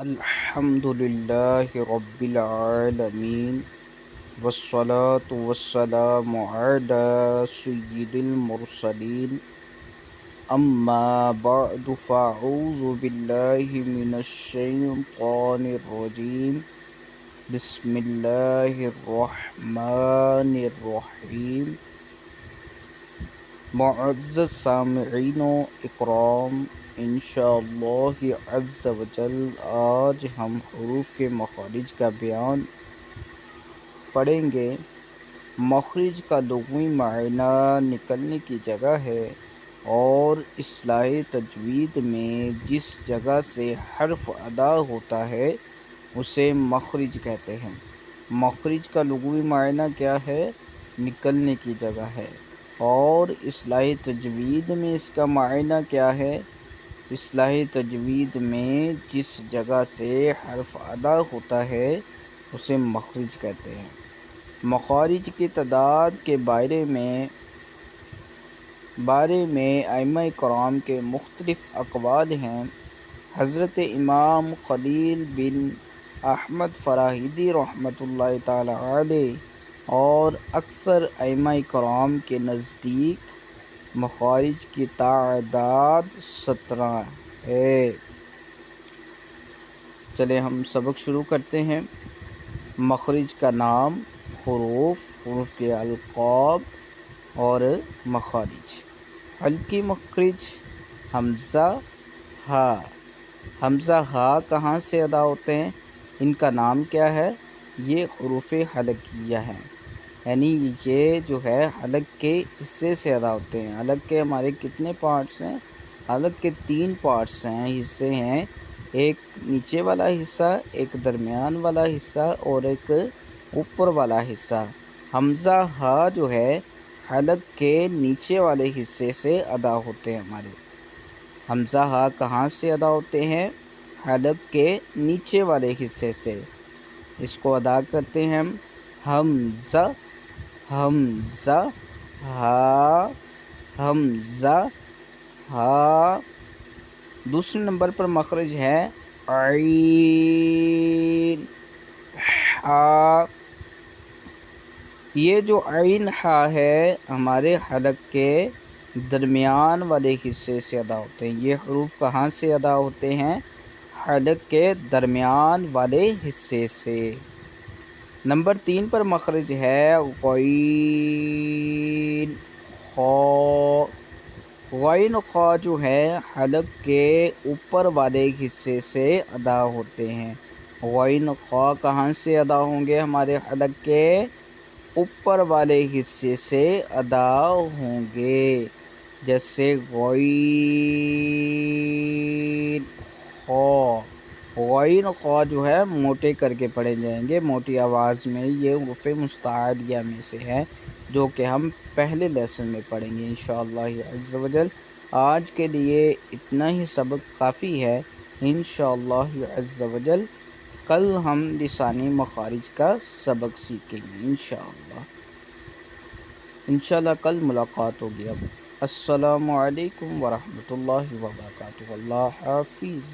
الحمد للہ رب العالمین والصلاة والسلام علی سید المرسلین اما بعد فاعوذ باللہ من الشیطان الرجیم بسم اللہ الرحمن الرحیم۔ معزز سامعین و اکرام، انشاءاللہ عز و جل آج ہم حروف کے مخارج کا بیان پڑھیں گے۔ مخرج کا لغوی معنی نکلنے کی جگہ ہے، اور اصطلاح تجوید میں جس جگہ سے حرف ادا ہوتا ہے اسے مخرج کہتے ہیں۔ مخرج کا لغوی معنی کیا ہے؟ نکلنے کی جگہ ہے، اور اصطلاح تجوید میں اس کا معنی کیا ہے؟ اصطلاح تجوید میں جس جگہ سے حرف ادا ہوتا ہے اسے مخرج کہتے ہیں۔ مخارج کی تعداد کے بارے میں ائمہ کرام کے مختلف اقوال ہیں۔ حضرت امام خلیل بن احمد فراہیدی رحمۃ اللہ تعالی علیہ اور اکثر ائمہ کرام کے نزدیک مخارج کی تعداد 17 ہے۔ چلے ہم سبق شروع کرتے ہیں۔ مخرج کا نام، حروف کے القاب اور مخارج۔ حلقی مخرج حمزہ ہا۔ حمزہ ہا کہاں سے ادا ہوتے ہیں؟ ان کا نام کیا ہے؟ یہ حروف حلقیہ ہیں، یعنی یہ جو ہے حلق کے حصے سے ادا ہوتے ہیں۔ حلق کے ہمارے کتنے پارٹس ہیں؟ حلق کے 3 پارٹس ہیں، حصے ہیں۔ ایک نیچے والا حصہ، ایک درمیان والا حصہ اور ایک اوپر والا حصہ۔ حمزہ ہا جو ہے حلق کے نیچے والے حصے سے ادا ہوتے ہیں ہمارے۔ حمزہ ہا کہاں سے ادا ہوتے ہیں؟ حلق کے نیچے والے حصے سے۔ اس کو ادا کرتے ہیں ہم حمزہ حمزہ ہا حمزہ ہا۔ دوسرے نمبر پر مخرج ہے عین ہا۔ یہ جو عین ہا ہے ہمارے حلق کے درمیان والے حصے سے ادا ہوتے ہیں۔ یہ حروف کہاں سے ادا ہوتے ہیں؟ حلق کے درمیان والے حصے سے۔ نمبر 3 پر مخرج ہے غین خا۔ غین خا جو ہے حلق کے اوپر والے حصے سے ادا ہوتے ہیں۔ غین خا کہاں سے ادا ہوں گے؟ ہمارے حلق کے اوپر والے حصے سے ادا ہوں گے، جیسے غین خا۔ غین خا جو ہے موٹے کر کے پڑھے جائیں گے، موٹی آواز میں۔ یہ حروف مستعلیہ میں سے ہے جو کہ ہم پہلے لیسن میں پڑھیں گے انشاءاللہ عز و جل۔ آج کے لیے اتنا ہی سبق کافی ہے انشاءاللہ عز و جل۔ کل ہم لسانی مخارج کا سبق سیکھیں گے انشاءاللہ کل ملاقات ہوگی۔ اب السلام علیکم ورحمۃ اللہ وبرکاتہ۔ اللہ حافظ۔